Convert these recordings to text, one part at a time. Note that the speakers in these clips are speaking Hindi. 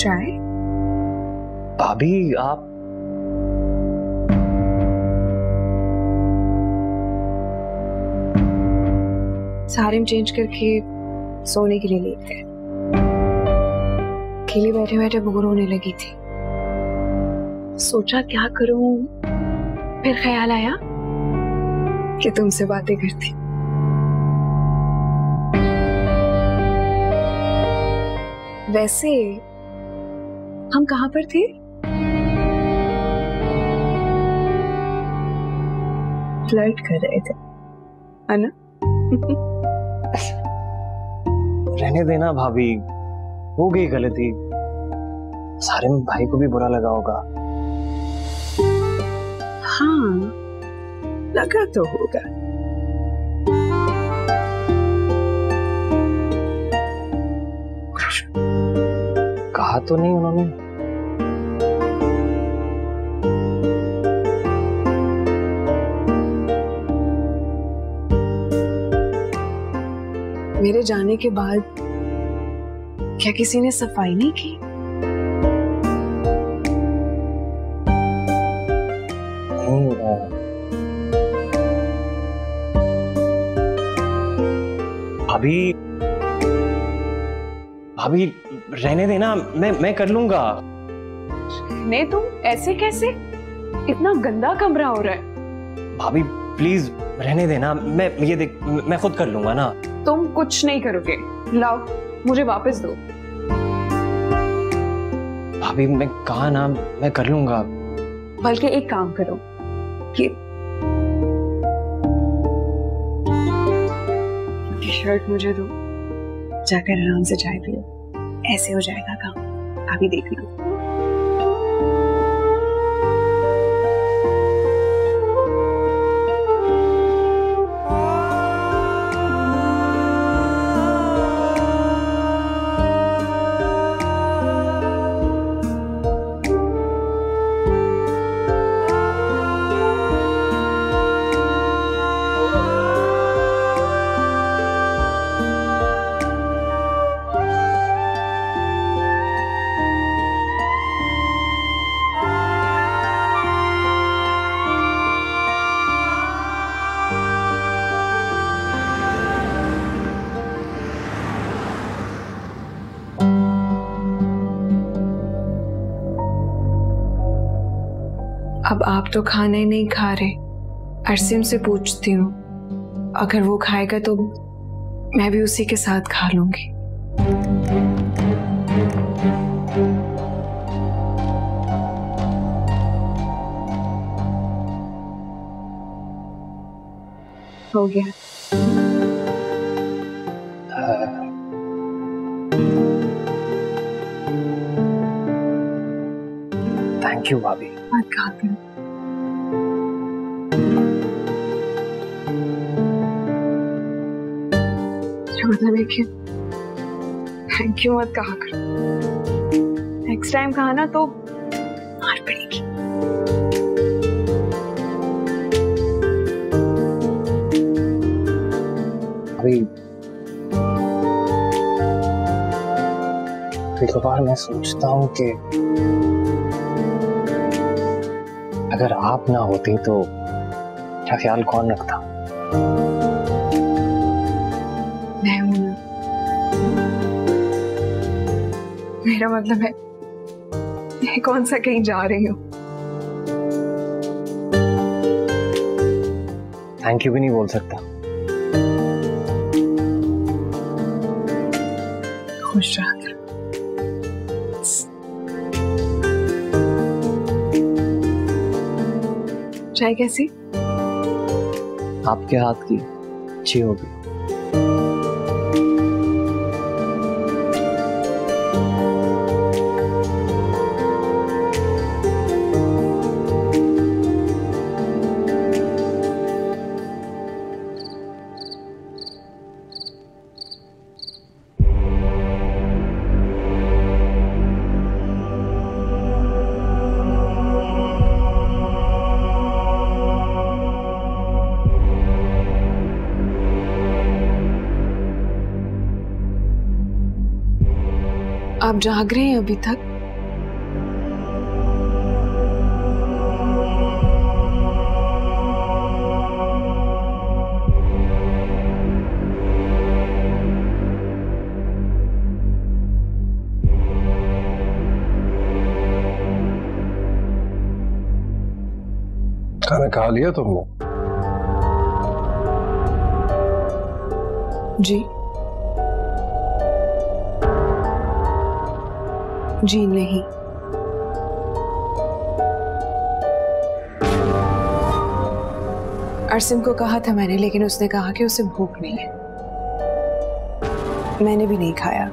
चाय? भाभी आप सारे में चेंज करके सोने के लिए लेट गए। अकेले बैठे बैठे बोर होने लगी थी। सोचा क्या करूं, फिर ख्याल आया कि तुमसे बातें करती। वैसे हम कहाँ पर थे? फ्लर्ट कर रहे थे, है ना? रहने देना भाभी, हो गई गलती। सारे में भाई को भी बुरा लगा होगा। हाँ, लगा तो होगा। कहा तो नहीं उन्होंने? मेरे जाने के बाद क्या किसी ने सफाई नहीं की? भाभी भाभी रहने देना, मैं कर लूंगा। नहीं, तुम ऐसे कैसे? इतना गंदा कमरा हो रहा है। भाभी प्लीज रहने देना, मैं ये देख मैं खुद कर लूंगा ना। तुम कुछ नहीं करोगे, लाओ मुझे वापस दो। भाभी मैं कहा ना, मैं कर लूंगा। बल्कि एक काम करो, ये शर्ट मुझे दो, जाकर आराम से चाय पियो। ऐसे हो जाएगा काम, अभी देख लो। अब आप तो खाने नहीं खा रहे। अरसिम से पूछती हूँ, अगर वो खाएगा तो मैं भी उसी के साथ खा लूंगी। हो गया। थैंक यू भाभी। मत खा करो। मतलब है कि थैंक यू मत कहा करो। नेक्स्ट टाइम कहा ना तो मार पड़ेगी। अभी कई बार मैं सोचता हूँ कि अगर आप ना होती तो क्या ख्याल कौन रखता? मैं हूं ना। मेरा मतलब है मैं कौन सा कहीं जा रही हूँ। थैंक यू भी नहीं बोल सकता। खुश रहा करो। चाय कैसी? आपके हाथ की अच्छी होगी। आप जाग रहे हैं अभी तक? खाना खा लिया तुमने? जी जी नहीं। अरसिम को कहा था मैंने, लेकिन उसने कहा कि उसे भूख नहीं है। मैंने भी नहीं खाया।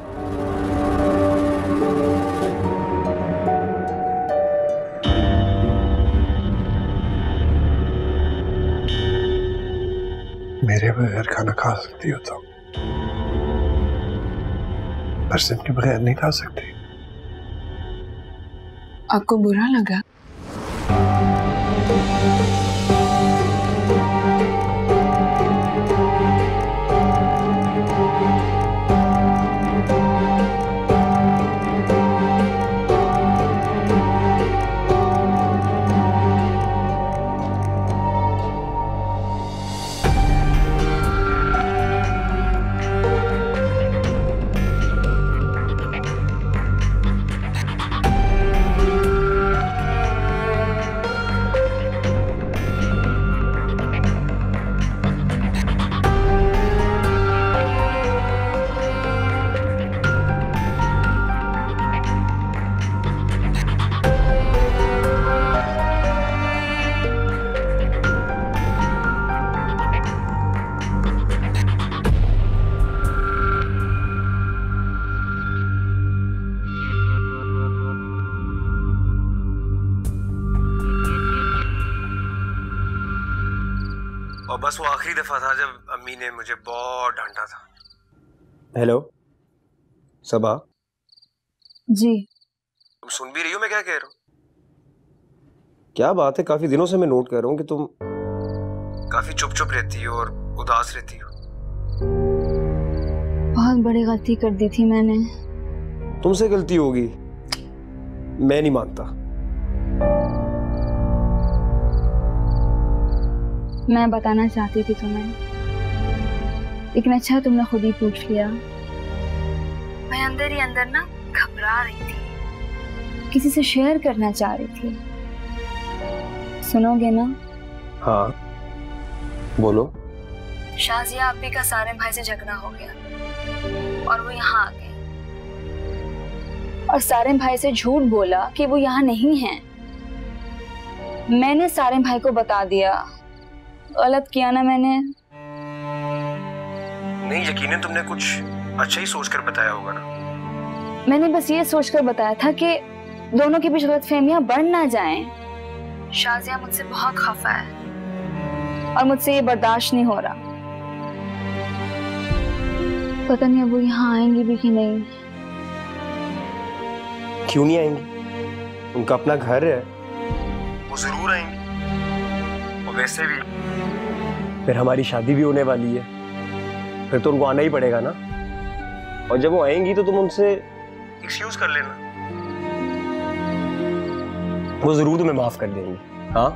मेरे बगैर खाना खा सकती हो तुम, अरसिम के बगैर नहीं खा सकती। आपको बुरा लगा? और बस वो आखिरी दफा था जब अम्मी ने मुझे बहुत डांटा था। हेलो सबा। जी। तुम सुन भी रही हो मैं क्या कह रहा हूँ? क्या बात है, काफी दिनों से मैं नोट कर रहा हूँ कि तुम काफी चुप चुप रहती हो और उदास रहती हो। बहुत बड़ी गलती कर दी थी मैंने। तुमसे गलती होगी, मैं नहीं मानता। मैं बताना चाहती थी तुम्हें, लेकिन अच्छा तुमने खुद ही पूछ लिया। मैं अंदर ही अंदर ना घबरा रही थी, किसी से शेयर करना चाह रही थी। सुनोगे ना? हाँ बोलो। शाजिया आपी का सारे भाई से झगड़ा हो गया और वो यहाँ आ गए और सारे भाई से झूठ बोला कि वो यहाँ नहीं है। मैंने सारे भाई को बता दिया। गलत किया ना मैंने? नहीं, यकीनन तुमने कुछ अच्छा ही सोचकर बताया होगा ना। मैंने बस ये सोचकर बताया था कि दोनों के बीच गलतफहमियां बढ़ ना जाएं। शाजिया मुझसे बहुत खफा है और मुझसे ये बर्दाश्त नहीं हो रहा। पता नहीं अब वो यहाँ आएंगी भी कि नहीं। क्यों नहीं आएंगी? उनका अपना घर है। वो जरूर आएंगी। और वैसे भी फिर हमारी शादी भी होने वाली है, फिर तो उनको आना ही पड़ेगा ना। और जब वो आएंगी तो तुम उनसे एक्सक्यूज कर लेना। वो जरूर तुम्हें माफ कर देंगी। हाँ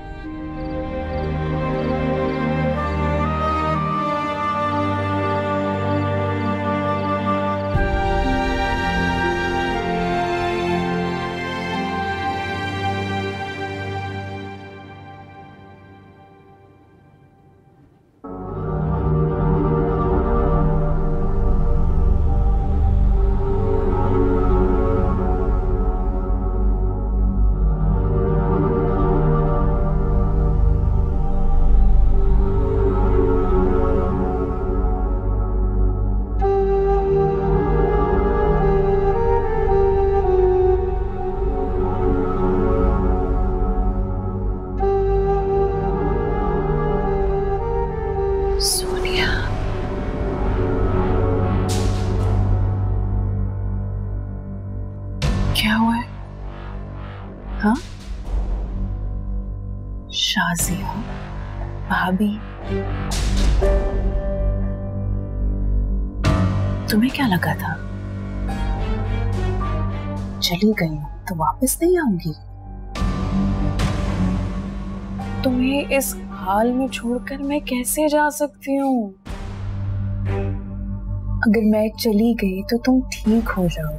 सोनिया, क्या हुआ है? हाँ, शाजिया भाभी, तुम्हें क्या लगा था चली गई तो वापस नहीं आऊंगी? तुम्हें इस हाल में छोड़कर मैं कैसे जा सकती हूँ? अगर मैं चली गई तो तुम ठीक हो जाओ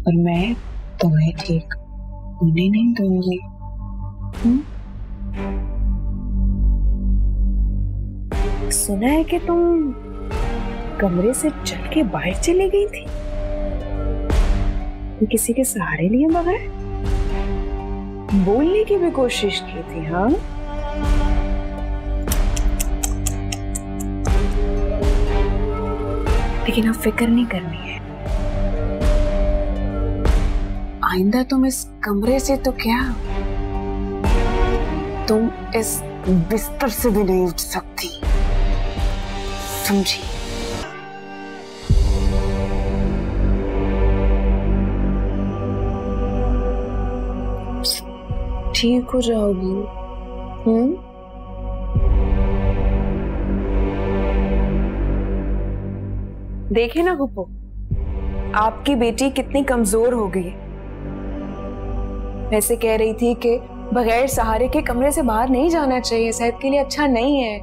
और मैं तुम्हें ठीक होने नहीं दूंगी। सुना है कि तुम कमरे से चल के बाहर चली गई थी, तो किसी के सहारे लिए बगैर बोलने की भी कोशिश की थी। हाँ, लेकिन अब फिक्र नहीं करनी है। आइंदा तुम इस कमरे से तो क्या, तुम इस बिस्तर से भी नहीं उठ सकती, समझी? ठीक हो जाओगी। देखे ना गुप्पो, आपकी बेटी कितनी कमजोर हो गई। वैसे कह रही थी कि बगैर सहारे के कमरे से बाहर नहीं जाना चाहिए, सेहत के लिए अच्छा नहीं है।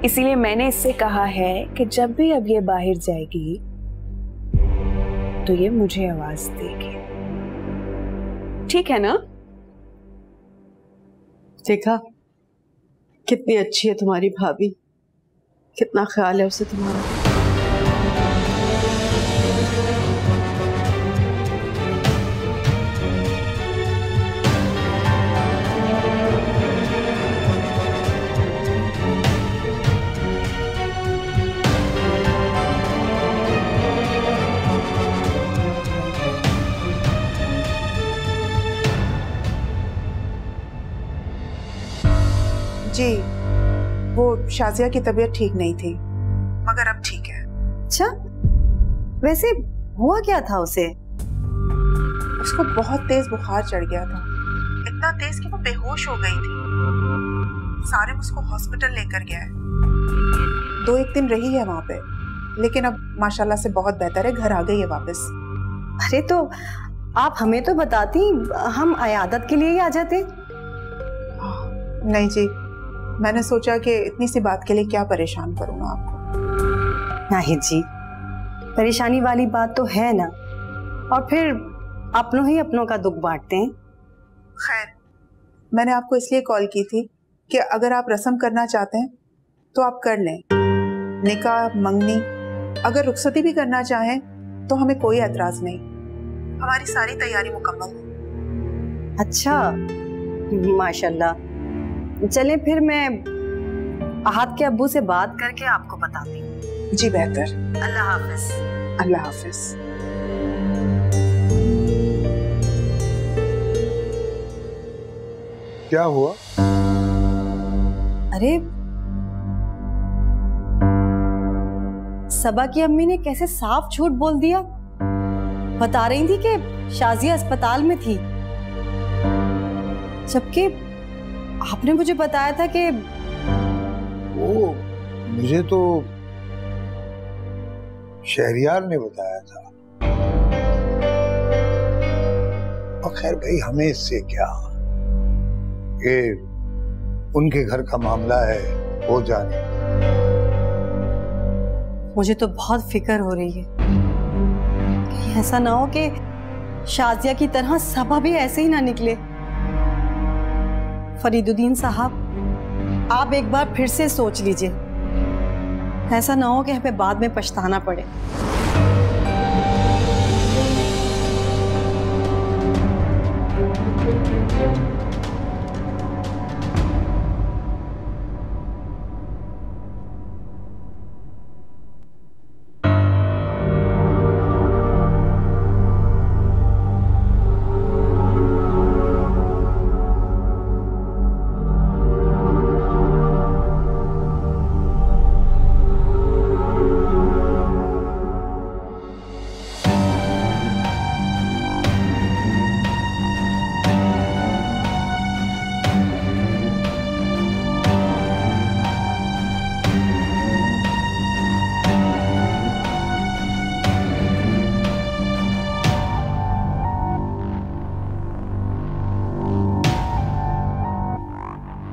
इसीलिए मैंने इससे कहा है कि जब भी अब ये बाहर जाएगी तो ये मुझे आवाज देगी, ठीक है ना? देखा कितनी अच्छी है तुम्हारी भाभी, कितना ख्याल है उसे तुम्हारा। जी, वो शाजिया की तबीयत ठीक नहीं थी, मगर अब ठीक है। अच्छा, वैसे हुआ क्या था उसे? उसको बहुत तेज बुखार चढ़ गया था, इतना तेज कि वो बेहोश हो गई थी। सारे उसको हॉस्पिटल लेकर गया है, 2-1 दिन रही है वहां पे, लेकिन अब माशाल्लाह से बहुत बेहतर है, घर आ गई है वापस। अरे तो आप हमें तो बताती, हम अयादत के लिए ही आ जाते। नहीं जी, मैंने सोचा कि इतनी सी बात के लिए क्या परेशान करूंगा आपको। नहीं जी, परेशानी वाली बात तो है ना, और फिर अपनों ही अपनों का दुख बांटते हैं। खैर, मैंने आपको इसलिए कॉल की थी कि अगर आप रस्म करना चाहते हैं तो आप कर लें, निकाह मंगनी, अगर रुखसती भी करना चाहें तो हमें कोई एतराज नहीं, हमारी सारी तैयारी मुकम्मल है। अच्छा, माशाल्लाह। चले फिर मैं आहत के अब्बू से बात करके आपको बताती हूँ। जी बेहतर। अल्लाह हाफिज। अल्लाह हाफिज। क्या हुआ? अरे सबा की अम्मी ने कैसे साफ झूठ बोल दिया। बता रही थी कि शाजिया अस्पताल में थी, जबकि आपने मुझे बताया था कि वो मुझे तो शहरियार ने बताया था। और खैर भाई, हमें इससे क्या, ये उनके घर का मामला है, हो जाने। मुझे तो बहुत फिक्र हो रही है कि ऐसा ना हो कि शाजिया की तरह सबा भी ऐसे ही ना निकले। फरीदुद्दीन साहब, आप एक बार फिर से सोच लीजिए, ऐसा ना हो कि हमें बाद में पछताना पड़े।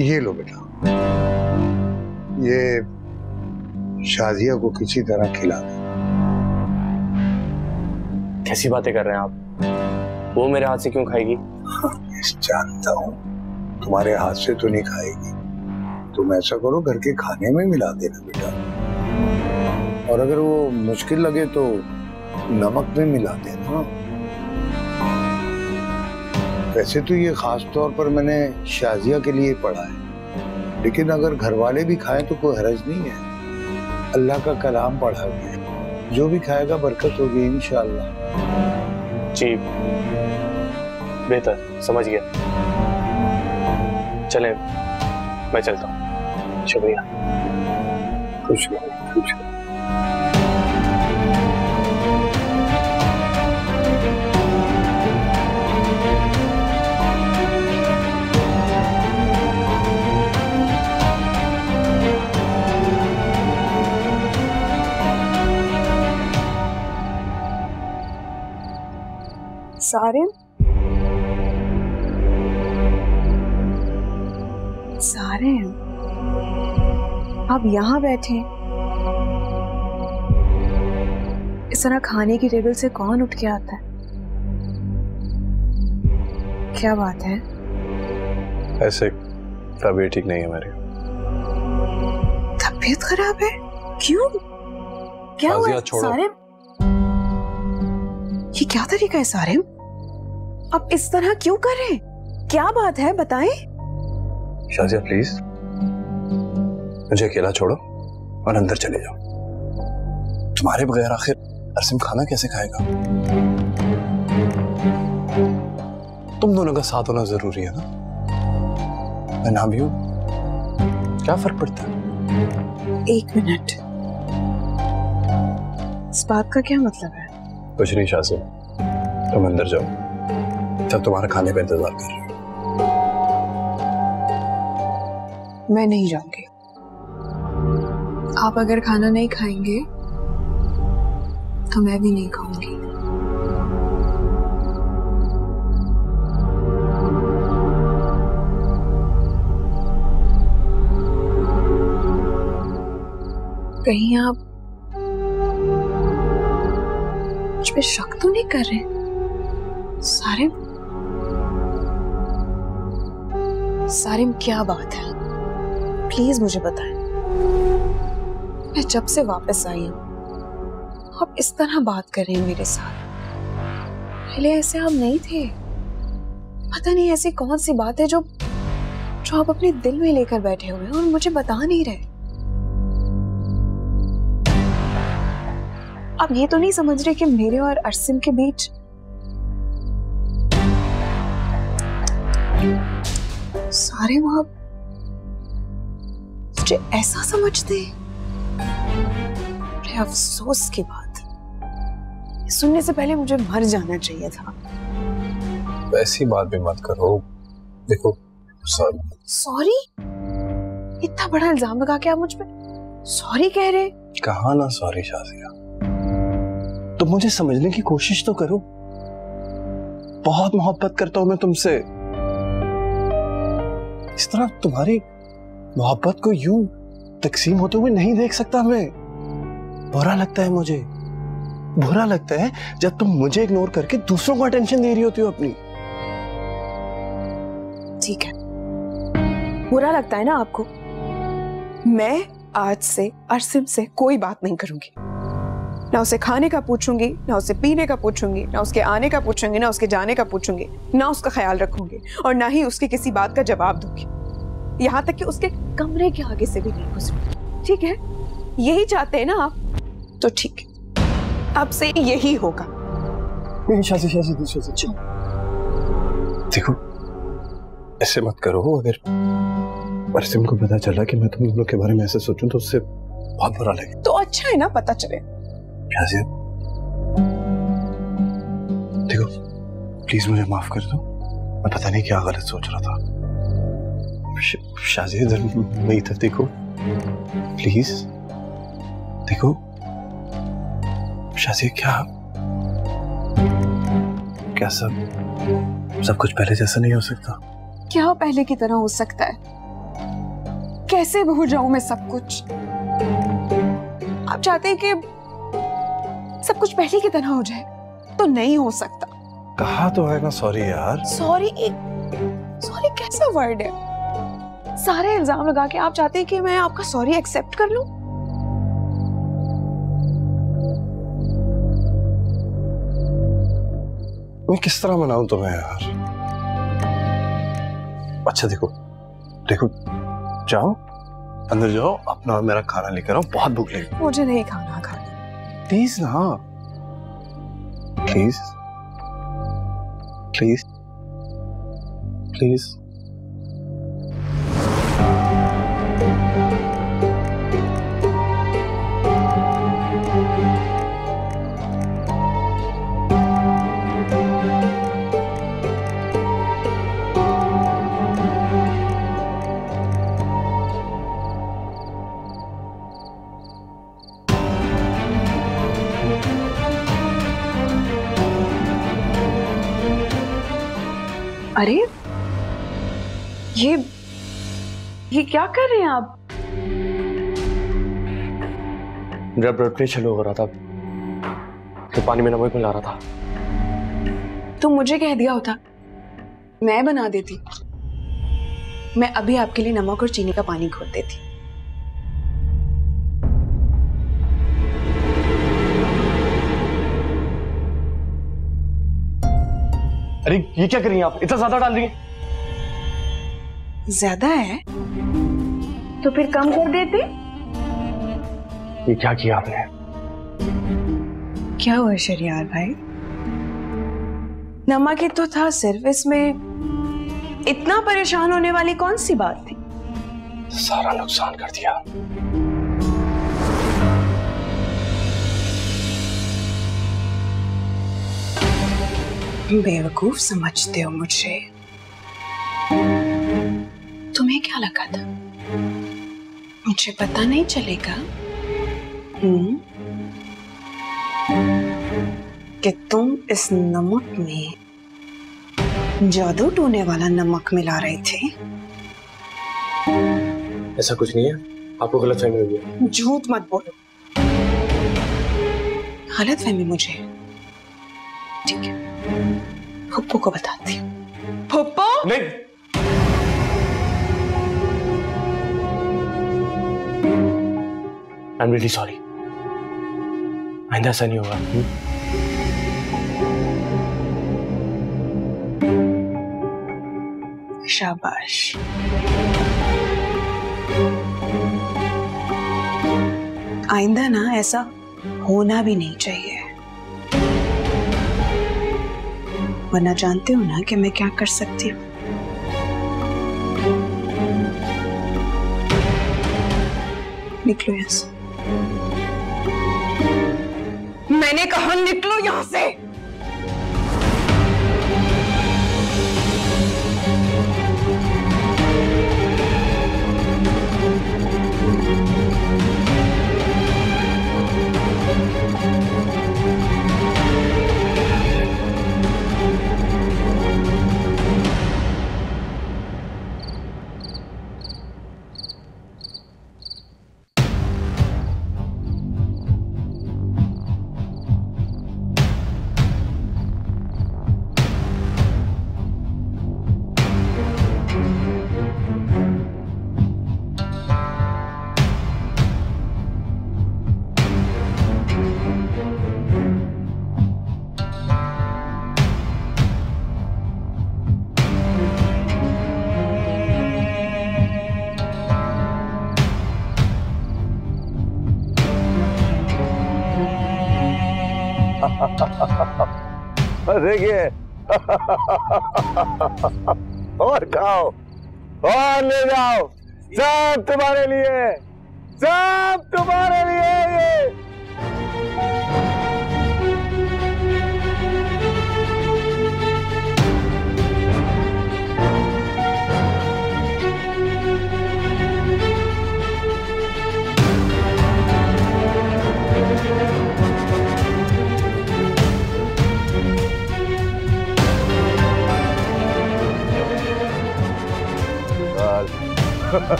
ये लो बेटा, ये शाजिया को किसी तरह खिला दे। कैसी बातें कर रहे हैं आप? वो मेरे हाथ से क्यों खाएगी? जानता हूँ तुम्हारे हाथ से तो नहीं खाएगी, तुम ऐसा करो घर के खाने में मिला देना बेटा, और अगर वो मुश्किल लगे तो नमक में मिला देना। वैसे तो ये खास तौर पर मैंने शाजिया के लिए पढ़ा है, लेकिन अगर घर वाले भी खाएं तो कोई हरज नहीं है। अल्लाह का कलाम पढ़ा गया, जो भी खाएगा बरकत होगी इंशाअल्लाह। जी बेहतर, समझ गया। चले मैं चलता हूँ। शुक्रिया। खुश खुश। सारिम, सारिम, आप यहाँ बैठे, इस तरह खाने की टेबल से कौन उठ के आता है? क्या बात है? ऐसे तबीयत ठीक नहीं है मेरी। तबीयत खराब है? क्यों? क्या हुआ है? सारिम, ये क्या तरीका है सारिम? आप इस तरह क्यों कर रहे हैं? क्या बात है, बताएं। शाजिया प्लीज मुझे अकेला छोड़ो और अंदर चले जाओ। तुम्हारे बगैर आखिर अरसिम खाना कैसे खाएगा? तुम दोनों का साथ होना जरूरी है ना। मैं ना भी हूं, क्या फर्क पड़ता है? 1 मिनट, इस बात का क्या मतलब है? कुछ नहीं शाजिया, तुम अंदर जाओ, सब तुम्हारा खाने का इंतजार कर रहे हैं। मैं नहीं जाऊंगी। आप अगर खाना नहीं खाएंगे तो मैं भी नहीं खाऊंगी। कहीं आप मुझ पे शक तो नहीं कर रहे? सारिम, सारिम क्या बात है? प्लीज मुझे बताएं। मैं जब से वापस आई हूं आप इस तरह बात कर रहे हैं मेरे साथ। पहले ऐसे आप नहीं थे। पता नहीं ऐसी कौन सी बात है जो आप अपने दिल में लेकर बैठे हुए हैं और मुझे बता नहीं रहे। आप ये तो नहीं समझ रहे कि मेरे और अरसिम के बीच सारे वहां मुझे ऐसा समझते हैं? बड़े अफसोस की बात, सुनने से पहले मुझे मर जाना चाहिए था। वैसी बात भी मत करो। देखो सॉरी, इतना बड़ा इल्जाम लगा के आप मुझ पे सॉरी कह रहे? कहा ना सॉरी शाजिया, तो मुझे समझने की कोशिश तो करो। बहुत मोहब्बत करता हूं मैं तुमसे। इस तरह तुम्हारी मोहब्बत को यूं तकसीम होते हुए नहीं देख सकता मैं। बुरा लगता है मुझे, बुरा लगता है जब तुम मुझे इग्नोर करके दूसरों को अटेंशन दे रही होती हो अपनी। ठीक है, बुरा लगता है ना आपको। मैं आज से अरसिम से कोई बात नहीं करूंगी। ना उसे खाने का पूछूंगी, ना उसे पीने का पूछूंगी, ना उसके आने का पूछूंगी, ना उसके जाने का पूछूंगी, ना उसका ख्याल रखूंगी और ना ही उसकी किसी बात का जवाब दूंगी। यहाँ तक कि उसके कमरे के आगे से भी नहीं गुजरूंगी। ठीक है? यही चाहते हैं ना आप? तो ठीक है, अब से यही होगा। देखो ऐसे मत करो। अगर अरसिम को पता चला कि मैं तुम दोनों के बारे में ऐसे सोचूं तो उससे बहुत बुरा लगे। तो अच्छा है ना पता चले। देखो प्लीज मुझे माफ कर दो, मैं पता नहीं क्या गलत सोच रहा था। शाजिया इधर मेरी तरफ देखो प्लीज। देखो शाजिया, क्या सब कुछ पहले जैसा नहीं हो सकता? क्या पहले की तरह हो सकता है? कैसे भूल जाऊं मैं सब कुछ? आप चाहते हैं कि सब कुछ पहले की तरह हो जाए, तो नहीं हो सकता। कहा तो है ना सॉरी यार। सॉरी सॉरी कैसा वर्ड है? सारे इल्जाम लगा के आप चाहते हैं कि मैं आपका सॉरी एक्सेप्ट कर लूं? मैं किस तरह मनाऊं तुम्हें यार? अच्छा देखो देखो, जाओ अंदर जाओ, अपना और मेरा खाना लेकर आओ, बहुत भूख लगी। मुझे नहीं खाना प्लीज ना, प्लीज प्लीज प्लीज। अरे ये क्या कर रहे हैं आप? मेरा ब्लड प्रेशर लो हो रहा था तो पानी में नमक मिला रहा था। तुम मुझे कह दिया होता, मैं बना देती। मैं अभी आपके लिए नमक और चीनी का पानी घोल देती। अरे ये क्या कर रही हैं आप? इतना ज्यादा डाल रही हैं। ज्यादा है तो फिर कम कर देते। ये क्या किया आपने? क्या हुआ शरियार भाई? नमक ही तो था सिर्फ, इसमें इतना परेशान होने वाली कौन सी बात थी? सारा नुकसान कर दिया। बेवकूफ समझते हो मुझे? तुम्हें क्या लगा था मुझे पता नहीं चलेगा कि तुम इस नमक में जादू टोने वाला नमक मिला रहे थे? ऐसा कुछ नहीं है, आपको गलतफहमी हुई है। झूठ मत बोलो। गलतफहमी मुझे, ठीक है, फुप्पो को बताती हूँ। फुप्पो नहीं, आई एम रियली सॉरी। आइंदा ऐसा नहीं होगा। शाबाश। आइंदा ना ऐसा होना भी नहीं चाहिए, वरना जानते हो ना कि मैं क्या कर सकती हूँ। निकलो यहाँ से। मैंने कहा निकलो यहाँ से। देखिए और खाओ और ले जाओ, सब तुम्हारे लिए, सब तुम्हारे लिए ये।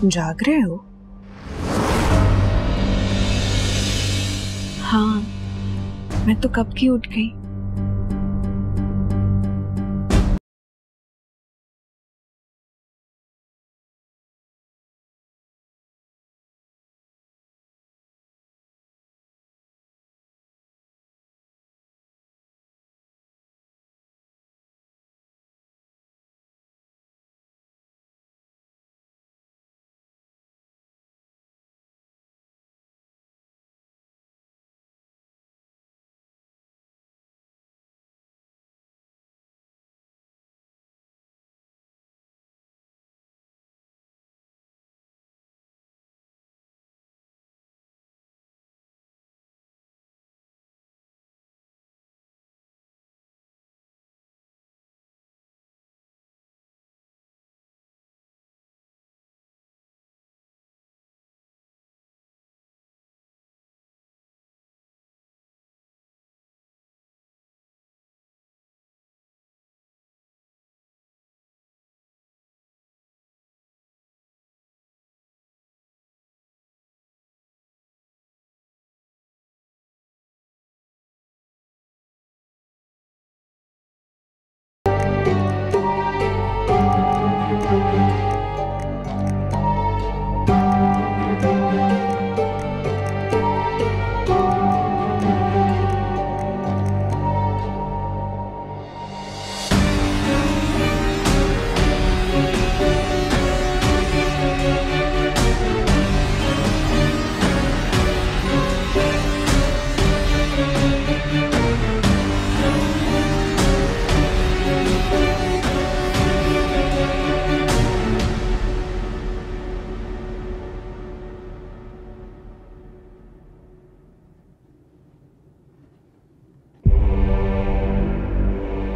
जाग रहे हो? हाँ, मैं तो कब की उठ गई।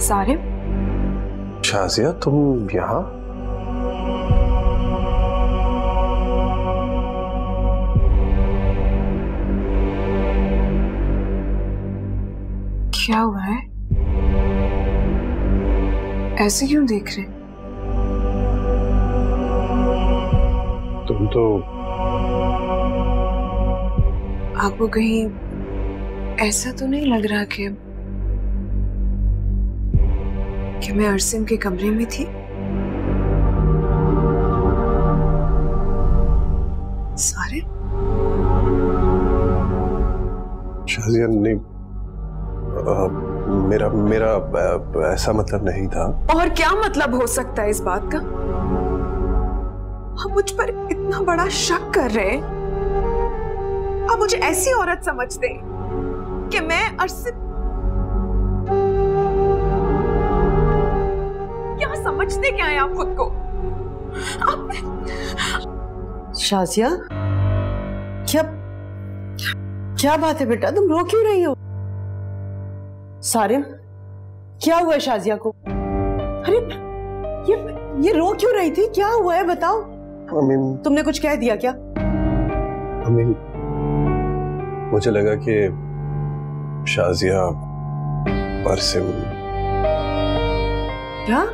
सारिम, शाजिया तुम यहाँ? क्या हुआ है? ऐसे क्यों देख रहे? तुम तो आपको कहीं ऐसा तो नहीं लग रहा कि मैं अरसिम के कमरे में थी? सारे शाजिया नहीं, मेरा ऐसा मतलब नहीं था। और क्या मतलब हो सकता है इस बात का? आप मुझ पर इतना बड़ा शक कर रहे हैं। आप मुझे ऐसी औरत समझते हैं कि मैं अरसिम, क्या समझते क्या है आप खुद को? शाजिया, क्या बात है बेटा, तुम रो क्यों रही हो? सारिम, क्या हुआ शाजिया को? अरे ये रो क्यों रही थी? क्या हुआ है बताओ। अमीन, तुमने कुछ कह दिया क्या? अमीन, मुझे लगा कि शाजिया अरसिम। क्या?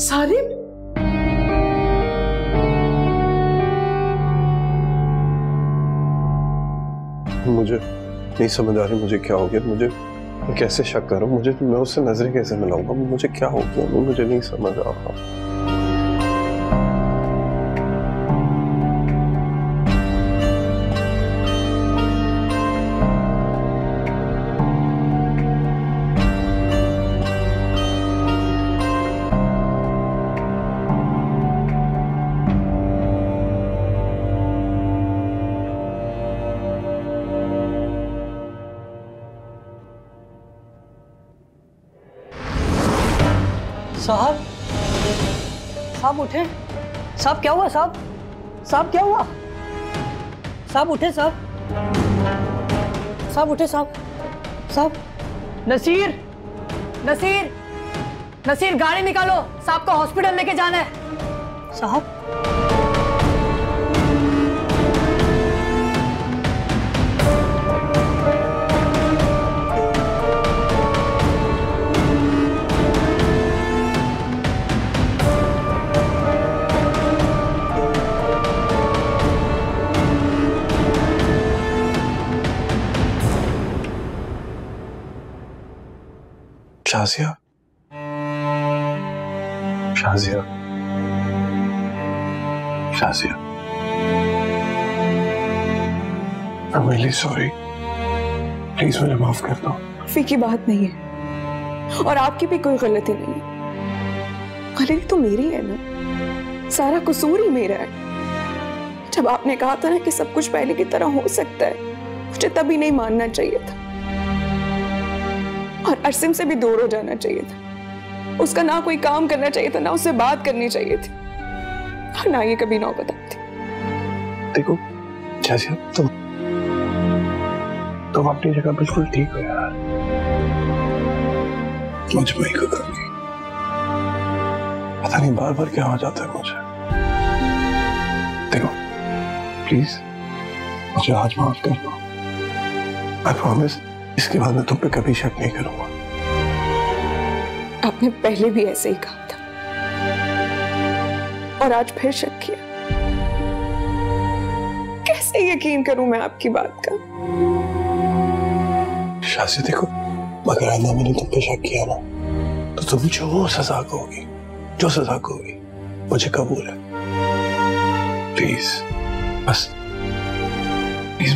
सारिम, मुझे नहीं समझ आ रही मुझे क्या हो गया। मैं कैसे शक करूं? मैं उससे नजरें कैसे मिलाऊंगा? मुझे क्या हो गया? मुझे नहीं समझ आ रहा। साहब उठे। साहब क्या हुआ? साहब क्या हुआ? साहब उठे। साहब उठे। साहब नसीर गाड़ी निकालो, साहब को हॉस्पिटल लेके जाना है। साहब Shazia, Shazia, Shazia, I'm really sorry. Please मुझे माफ कर दो। माफी की बात नहीं है और आपकी भी कोई गलती नहीं है। गलती तो मेरी है ना, सारा कसूर ही मेरा है। जब आपने कहा था ना कि सब कुछ पहले की तरह हो सकता है, मुझे तभी नहीं मानना चाहिए था और अरसिम से भी दूर हो जाना चाहिए था। उसका ना कोई काम करना चाहिए था, ना उससे बात करनी चाहिए थी और ना ये कभी नौबत आती। देखो शाजिया, तुम अपनी जगह बिल्कुल ठीक हो यार। मुझे का कमी पता नहीं बार बार क्या हो जाता है मुझे। देखो प्लीज मुझे आज माफ कर दो। आई प्रॉमिस इसके बाद मैं तुम पे कभी शक नहीं करूंगा। आपने पहले भी ऐसे ही कहा था और आज फिर शक किया। कैसे यकीन करूं मैं आपकी बात का? शाज़िया देखो, मगर आइंदा मैंने तुम पे शक किया ना तो तुम जो सजा कहोगी, जो सजा कहोगी मुझे कबूल है। प्लीज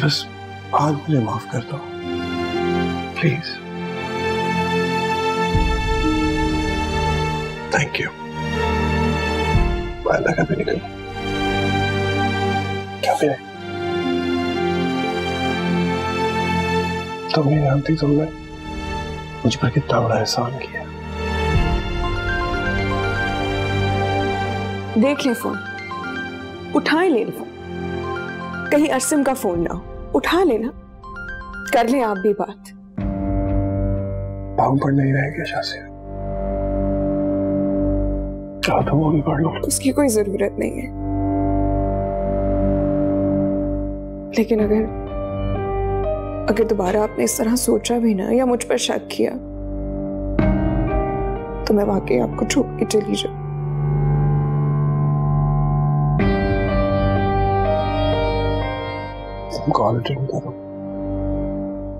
बस आज मुझे माफ कर दो प्लीज। Thank you. आइंदा कभी नहीं करूँ। कभी नहीं। तुम नहीं जानती तुमने मुझ पर कितना बड़ा एहसान किया। देख ले फोन, उठाए ले फोन, कहीं अरसिम का फोन ना हो, उठा लेना, कर ले आप भी बात। पाँव पर नहीं रहेगा शाज़िया, चाहो तो वो भी पढ़ लो। उसकी कोई जरूरत नहीं है, लेकिन अगर दोबारा आपने इस तरह सोचा भी ना या मुझ पर शक किया तो मैं वाकई आपको छोड़ के चली जाऊं। तुम कॉल अटेंड करो,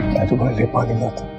मैं तुम्हारे लिए पानी लाता हूं।